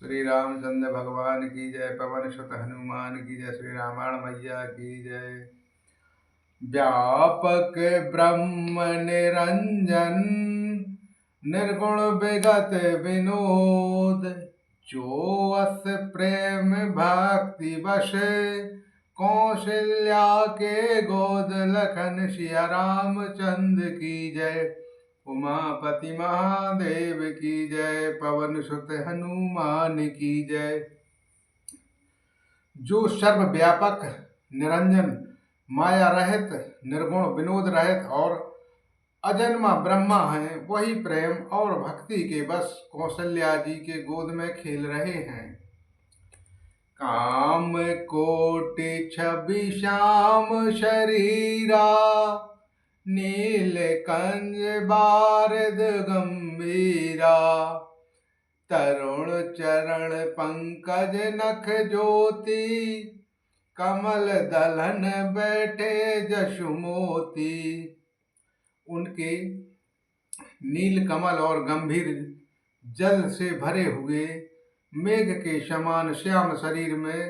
श्री रामचंद्र भगवान की जय। पवन सुत हनुमान की जय। श्री रामायण मैया की जय। व्यापक ब्रह्म निरंजन, निर्गुण विगत विनोद, जो अस प्रेम भक्ति वश, कौशल्या के गोद लखन सिया रामचंद्र की जय। उमापति महादेव की जय। पवन सुत हनुमान की जय। जो सर्वव्यापक निरंजन, माया रहित, निर्गुण विनोद रहित और अजन्मा ब्रह्मा है, वही प्रेम और भक्ति के बस कौशल्या जी के गोद में खेल रहे हैं। काम कोटि छवि श्याम शरीरा, नील कंज बारद गंभीरा, तरुण चरण पंकज नख ज्योति, कमल दलहन बैठे जशु मोती। उनके नील कमल और गंभीर जल से भरे हुए मेघ के समान श्याम शरीर में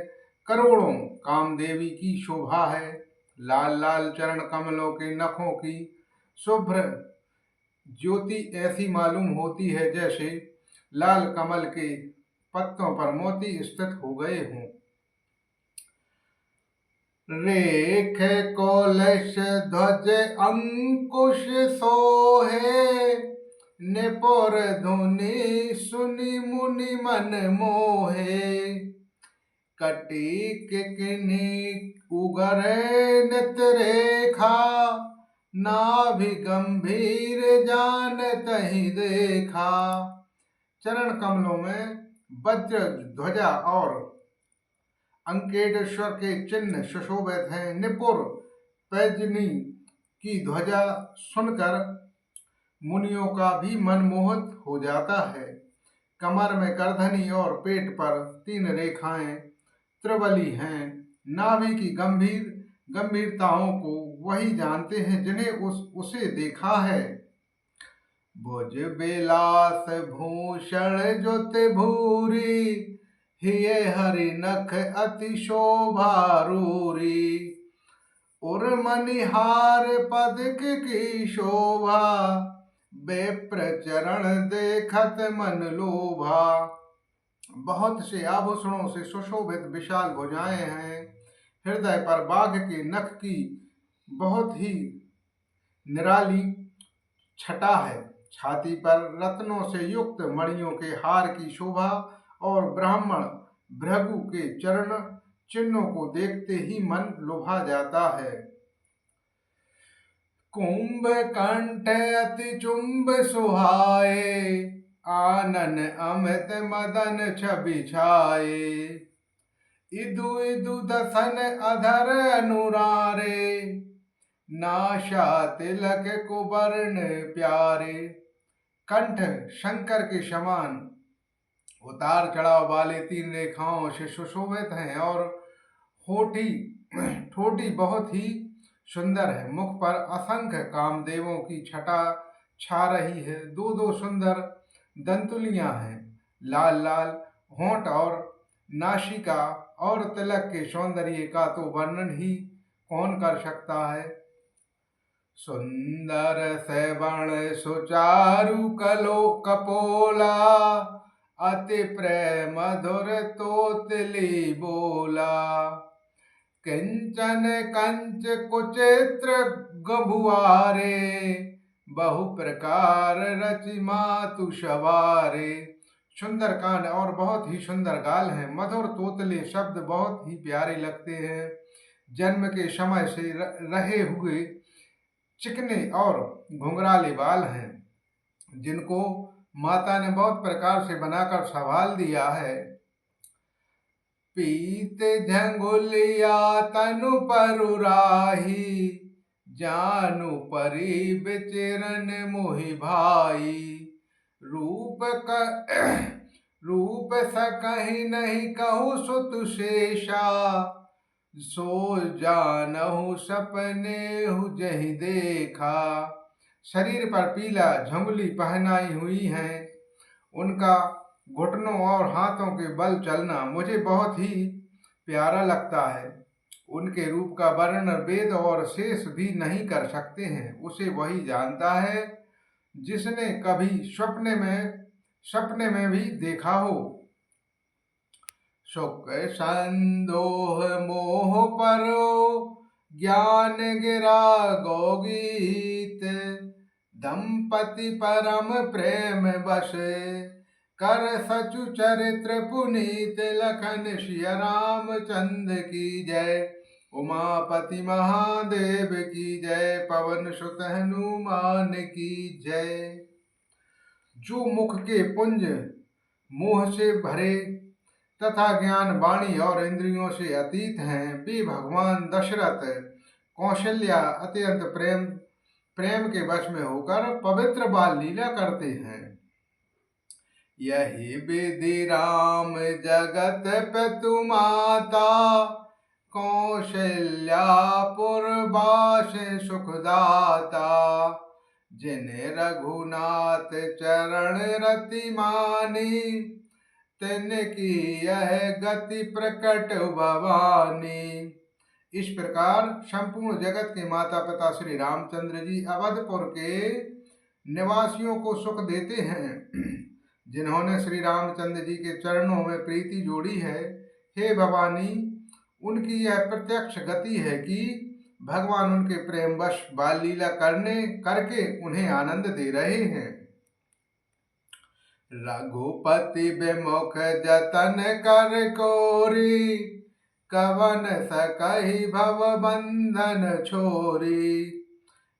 करोड़ों कामदेवी की शोभा है। लाल लाल चरण कमलों के नखों की शुभ्र ज्योति ऐसी मालूम होती है जैसे लाल कमल के पत्तों पर मोती स्थित हो गए हों। रेख कौलश ध्वज अंकुश सोहे, निपुर धुनि सुनि मुनि मन मोहे। कटिक किन्ही उगर नित रेखा, नाभि गंभीर जान तहि देखा। चरण कमलों में वज्र ध्वजा और अंकेटेश्वर के चिन्ह सुशोभित हैं। निपुर पैजनी की ध्वजा सुनकर मुनियों का भी मन मोहित हो जाता है। कमर में करधनी और पेट पर 3 रेखाएं त्रिबली हैं। नाभि की गंभीरताओं को वही जानते हैं जिन्हें उसे देखा है। भुज बिलास भूषण ज्योत भूरी, हिय हरि नख अति शोभारूरी। उर्मनिहार पदक की शोभा, बेप्र चरण देखत मन लोभा। बहुत से आभूषणों से सुशोभित विशाल भुजाएं हैं। हृदय पर बाघ के नख की बहुत ही निराली छटा है। छाती पर रत्नों से युक्त मणियों के हार की शोभा और ब्राह्मण भृगु के चरण चिन्हों को देखते ही मन लुभा जाता है। कुंभ कंठ अति चुंब सुहाए, आनन अमित मदन छवि छाए। इदु इदु दसन अधर अनुरारे, नाशा तिलक कुबर्ण प्यारे। कंठ शंकर के समान उतार चढ़ाव वाले 3 रेखाओं से सुशोभित हैं और ठोटी बहुत ही सुंदर है। मुख पर असंख्य कामदेवों की छटा छा रही है। 2 सुंदर दंतुलियां हैं। लाल लाल होंठ और नासिका और तिलक के सौंदर्य का तो वर्णन ही कौन कर सकता है। सुंदर सैवण सुचारु कलो कपोला, अति प्रेम मधुर तोतली बोला। किंचन कंच कुचित्र गभुआरे, बहु प्रकार रचि मातु सवारे। सुंदर कान और बहुत ही सुंदर गाल हैं। मधुर तोतले शब्द बहुत ही प्यारे लगते हैं। जन्म के समय से रहे हुए चिकने और घुंघराले बाल हैं, जिनको माता ने बहुत प्रकार से बनाकर संभाल दिया है। पीत झंगुलिया तनु परुराही, जानु परी बिचरन मोहि भाई। रूप सकहि नहीं कहु सुत शेषा, सो जानहु सपने हु जहि देखा। शरीर पर पीला झंगुली पहनाई हुई है। उनका घुटनों और हाथों के बल चलना मुझे बहुत ही प्यारा लगता है। उनके रूप का वर्णन वेद और शेष भी नहीं कर सकते हैं। उसे वही जानता है जिसने कभी सपने में भी देखा हो। सुख संदोह मोह परो ज्ञान गिरा गोगीत, दंपति परम प्रेम बस कर सचु चरित्र पुनीत, लखन सिय रामचंद्र की जय, उमापति महादेव की जय, पवन सुत हनुमान की जय। जो मुख के पुंज मोह से भरे तथा ज्ञान वाणी और इंद्रियों से अतीत हैं, वे भगवान दशरथ कौशल्या अत्यंत प्रेम के वश में होकर पवित्र बाल लीला करते हैं। यही विधि राम जगत पितु माता, कौशल्यापुर बास सुखदाता, जिन्हें रघुनाथ चरण रति मानी, तिनकी यह गति प्रकट भवानी। इस प्रकार संपूर्ण जगत के माता पिता श्री रामचंद्र जी अवधपुर के निवासियों को सुख देते हैं, जिन्होंने श्री रामचंद्र जी के चरणों में प्रीति जोड़ी है। हे भवानी, उनकी यह प्रत्यक्ष गति है कि भगवान उनके प्रेमवश बाल लीला करके उन्हें आनंद दे रहे हैं। रघुपति विमुख जतन कर कोरी, कवन सकहि भव बंधन छोरी,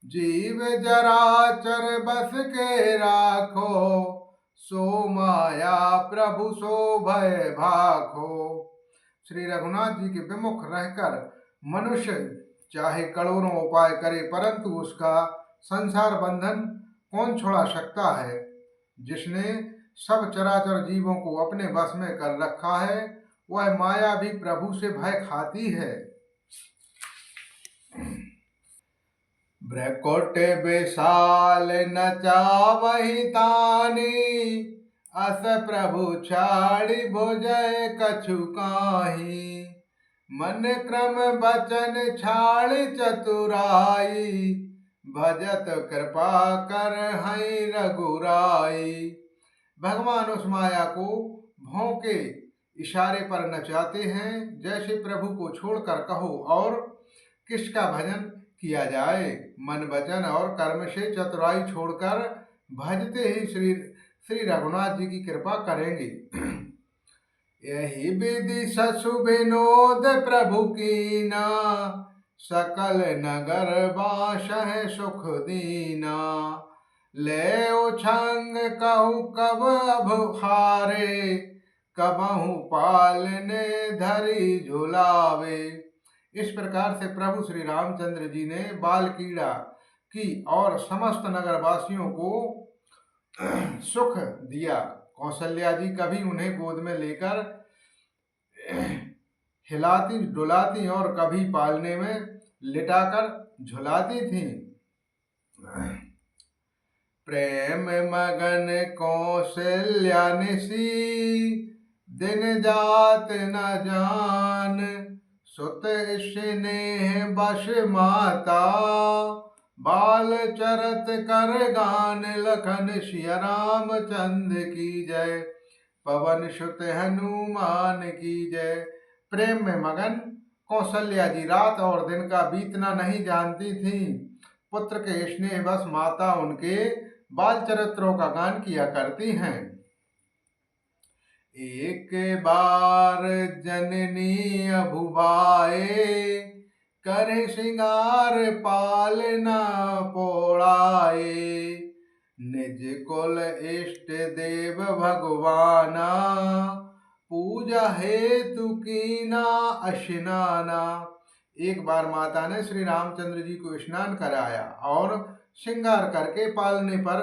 जीव जराचर बस के राखो, सो माया प्रभु सो भय भाखो। श्री रघुनाथ जी के विमुख रहकर मनुष्य चाहे करोड़ों उपाय करे, परंतु उसका संसार बंधन कौन छुड़ा सकता है। जिसने सब चराचर जीवों को अपने वश में कर रखा है, वह माया भी प्रभु से भय खाती है। भ्रकुट विशाल नचावहि तानी, अस प्रभु छाड़ी भुजय कछु काहि, मन क्रम बचन छाड़ चतुराई, भजत कृपा कर हई रघुराई। भगवान उस माया को भौं के इशारे पर नचाते हैं। जैसे प्रभु को छोड़कर कहो और किसका भजन किया जाए। मन वचन और कर्म से चतुराई छोड़कर भजते ही श्री रघुनाथ जी की कृपा करेंगे। यही विधि ससु विनोद प्रभु कीना, सकल नगर बासह सुख दीना, ले उछंग कहु कब अभुखारे, कबहु पालने धरी झुलावे। इस प्रकार से प्रभु श्री रामचंद्र जी ने बाल क्रीड़ा की और समस्त नगरवासियों को सुख दिया। कौशल्या जी कभी उन्हें गोद में लेकर हिलाती डुलाती और कभी पालने में लिटाकर झुलाती थी। प्रेम मगन कौशल्या निसी, दिन जात न जान, सुत स्नेह बश माता, बाल चरत कर गान, लखन सिय रामचंद्र की जय, पवन सुत हनुमान की जय। प्रेम में मगन कौशल्या जी रात और दिन का बीतना नहीं जानती थी। पुत्र के स्नेह बस माता उनके बाल चरित्रों का गान किया करती हैं। एक बार जननी अभुबाए, करे श्रृंगार पालना पोड़ाए, निज कुल इष्ट देव भगवाना, पूजा हेतु कीना स्नाना। एक बार माता ने श्री रामचंद्र जी को स्नान कराया और श्रृंगार करके पालने पर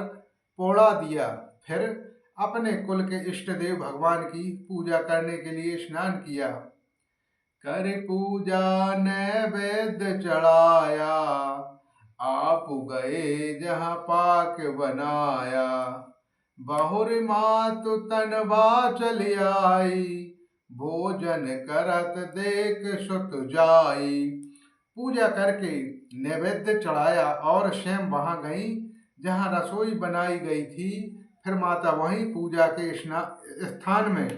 पोड़ा दिया। फिर अपने कुल के इष्ट देव भगवान की पूजा करने के लिए स्नान किया। कर पूजा नैवेद्य चढ़ाया, आप गए जहाँ पाक बनाया, बहुर मातु तनवा चली आई, भोजन करत देख सुत जाई। पूजा करके नैवेद्य चढ़ाया और स्वयं वहां गई जहां रसोई बनाई गई थी। फिर माता वहीं पूजा के स्थान में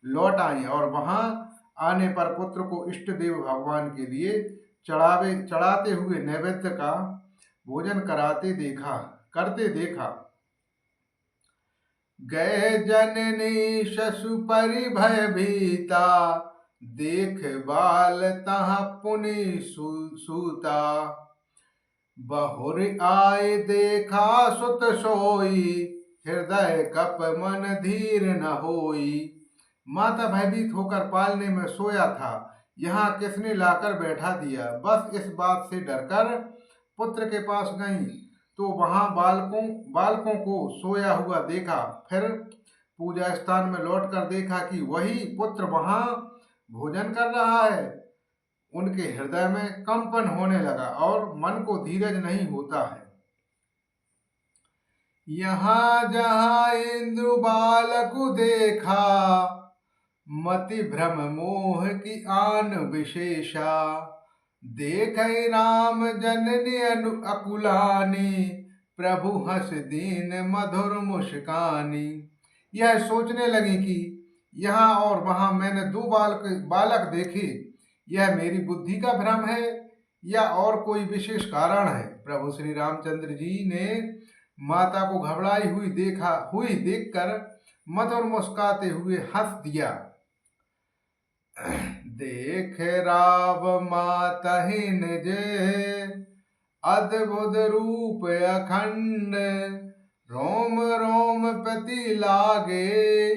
लौट आई और वहां आने पर पुत्र को इष्ट देव भगवान के लिए चढ़ाते हुए नैवेद्य का भोजन करते देखा। गए जननी शशु परि भय भीता, देख बाल तहाँ पुनि सूता। बहुर आए देखा सुत सोई, हृदय कप मन धीर न होई। माता भयभीत होकर पालने में सोया था, यहाँ किसने लाकर बैठा दिया। बस इस बात से डरकर पुत्र के पास गई तो वहां बालकों को सोया हुआ देखा। फिर पूजा स्थान में लौटकर देखा कि वही पुत्र वहां भोजन कर रहा है। उनके हृदय में कंपन होने लगा और मन को धीरज नहीं होता है। यहाँ जहाँ इंद्र बालक देखा, मति भ्रम मोह की आन विशेषा। देख राम जननी अकुलानी, प्रभु हंस दीन मधुर मुस्कानी। यह सोचने लगी कि यहाँ और वहां मैंने दो बालक देखे, यह मेरी बुद्धि का भ्रम है या और कोई विशेष कारण है। प्रभु श्री रामचंद्र जी ने माता को घबराई हुई देखकर मधुर मुस्काते हुए हंस दिया। देख राव माता हिन जे, अद्भुत रूप अखंड। रोम रोम प्रति लागे,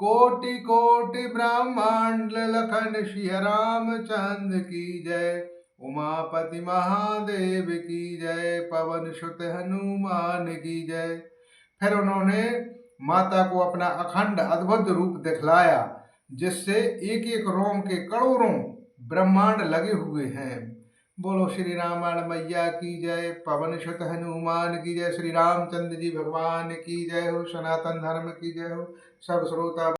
कोटि कोटि ब्रह्मांड। लखन सिया रामचंद्र की जय, उमापति महादेव की जय, पवन सुत हनुमान की जय। फिर उन्होंने माता को अपना अखंड अद्भुत रूप दिखलाया, जिससे एक एक रोम के करोड़ों ब्रह्मांड लगे हुए हैं। बोलो श्री रामायण मैया की जय, पवन सुत हनुमान की जय, श्री रामचंद्र जी भगवान की जय हो, सनातन धर्म की जय हो। सब श्रोता